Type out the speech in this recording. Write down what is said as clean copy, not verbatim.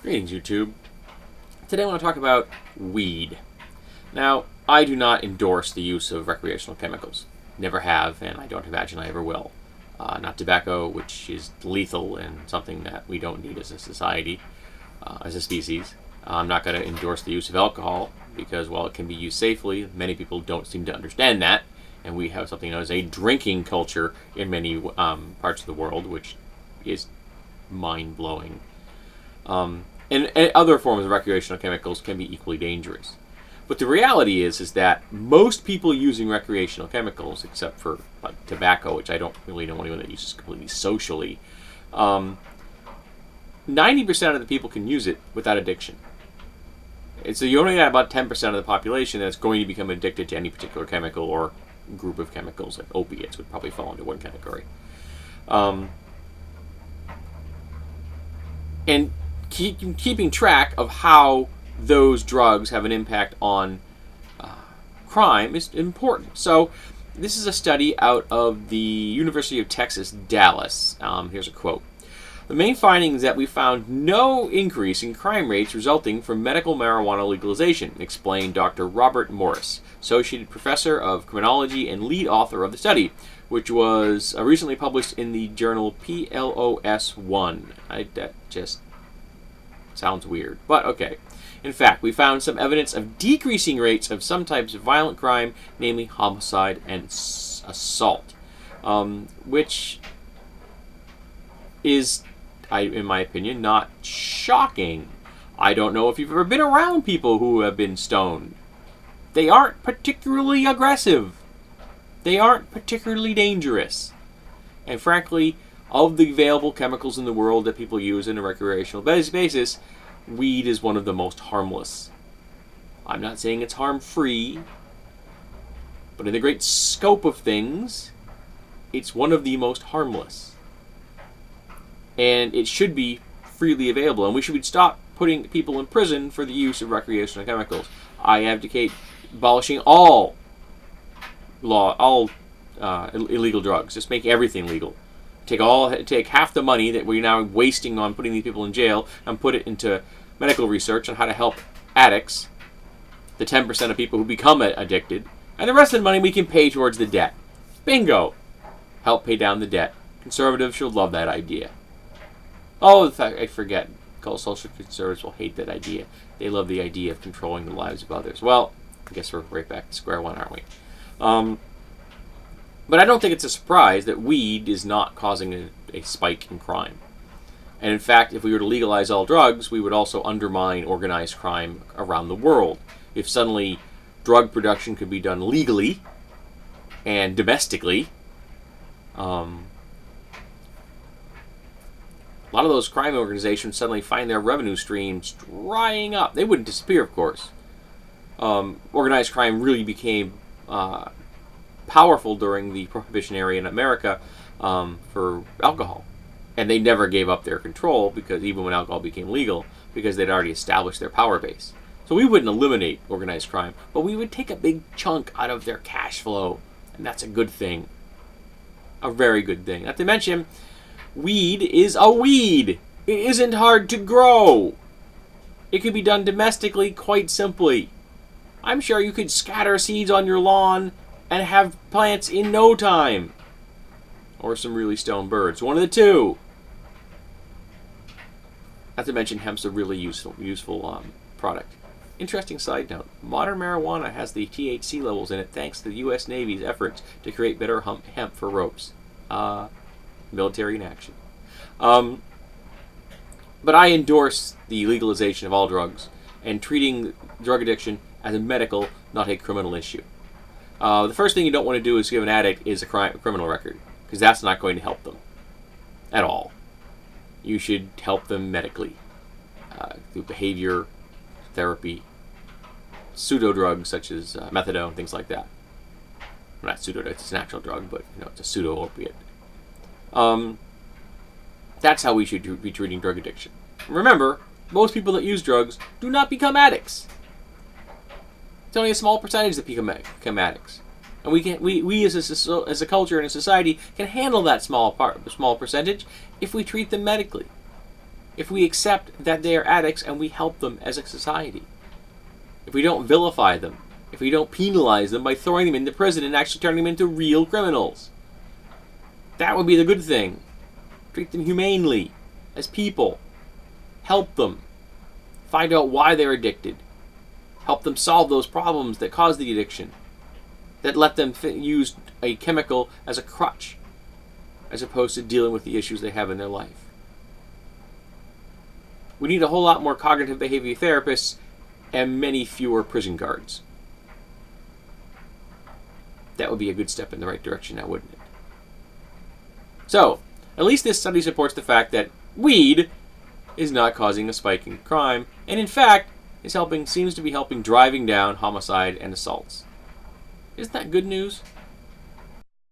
Greetings, YouTube. Today I want to talk about weed. Now, I do not endorse the use of recreational chemicals. Never have, and I don't imagine I ever will. Not tobacco, which is lethal and something that we don't need as a society, as a species. I'm not going to endorse the use of alcohol because, while it can be used safely, many people don't seem to understand that. And we have something known as a drinking culture in many parts of the world, which is mind-blowing. And other forms of recreational chemicals can be equally dangerous. But the reality is that most people using recreational chemicals, except for like tobacco, which I don't really know anyone that uses completely socially, 90% of the people can use it without addiction. And so you only got about 10% of the population that's going to become addicted to any particular chemical or group of chemicals, like opiates would probably fall into one category. And keeping track of how those drugs have an impact on crime is important. So this is a study out of the University of Texas, Dallas. Here's a quote. The main finding is that we found no increase in crime rates resulting from medical marijuana legalization, explained Dr. Robert Morris, Associate Professor of Criminology and lead author of the study, which was recently published in the journal PLOS One. That just sounds weird, but okay. In fact, we found some evidence of decreasing rates of some types of violent crime, namely homicide and assault, which is, in my opinion, not shocking. I don't know if you've ever been around people who have been stoned. They aren't particularly aggressive. They aren't particularly dangerous. And frankly, of the available chemicals in the world that people use on a recreational basis, weed is one of the most harmless. I'm not saying it's harm-free, but in the great scope of things, it's one of the most harmless. And it should be freely available, and we should stop putting people in prison for the use of recreational chemicals. I advocate abolishing all illegal drugs. Just make everything legal. Take half the money that we're now wasting on putting these people in jail and put it into medical research on how to help addicts, the 10% of people who become addicted, and the rest of the money we can pay towards the debt. Bingo! Help pay down the debt. Conservatives should love that idea. Oh, in fact, I forget. Social conservatives will hate that idea. They love the idea of controlling the lives of others. Well, I guess we're right back to square one, aren't we? But I don't think it's a surprise that weed is not causing a spike in crime. And in fact, if we were to legalize all drugs, we would also undermine organized crime around the world. If suddenly drug production could be done legally and domestically, a lot of those crime organizations suddenly find their revenue streams drying up. They wouldn't disappear, of course. Organized crime really became powerful during the Prohibition era in America for alcohol. And they never gave up their control, because even when alcohol became legal, because they'd already established their power base. So we wouldn't eliminate organized crime, but we would take a big chunk out of their cash flow. And that's a good thing. A very good thing. Not to mention, weed is a weed. It isn't hard to grow. It could be done domestically quite simply. I'm sure you could scatter seeds on your lawn and have plants in no time. Or some really stoned birds. One of the two. Not to mention, hemp's a really useful product. Interesting side note. Modern marijuana has the THC levels in it thanks to the U.S. Navy's efforts to create better hemp for ropes. Military in action. But I endorse the legalization of all drugs and treating drug addiction as a medical, not a criminal issue. The first thing you don't want to do is give an addict is a criminal record, because that's not going to help them at all. You should help them medically through behavior therapy, pseudo drugs such as methadone, things like that. Well, not pseudo, it's an actual drug, but it's a pseudo opiate. That's how we should be treating drug addiction. Remember, most people that use drugs do not become addicts. It's only a small percentage that become addicts, and we as a culture and a society can handle that small percentage if we treat them medically. if we accept that they are addicts and we help them as a society. If we don't vilify them, if we don't penalize them by throwing them into prison and actually turning them into real criminals. That would be the good thing. Treat them humanely, as people. Help them. Find out why they're addicted. Help them solve those problems that cause the addiction. That let them use a chemical as a crutch, as opposed to dealing with the issues they have in their life. We need a whole lot more cognitive behavior therapists and many fewer prison guards. That would be a good step in the right direction now, wouldn't it? So, at least this study supports the fact that weed is not causing a spike in crime, and in fact, seems to be helping driving down homicide and assaults. Isn't that good news?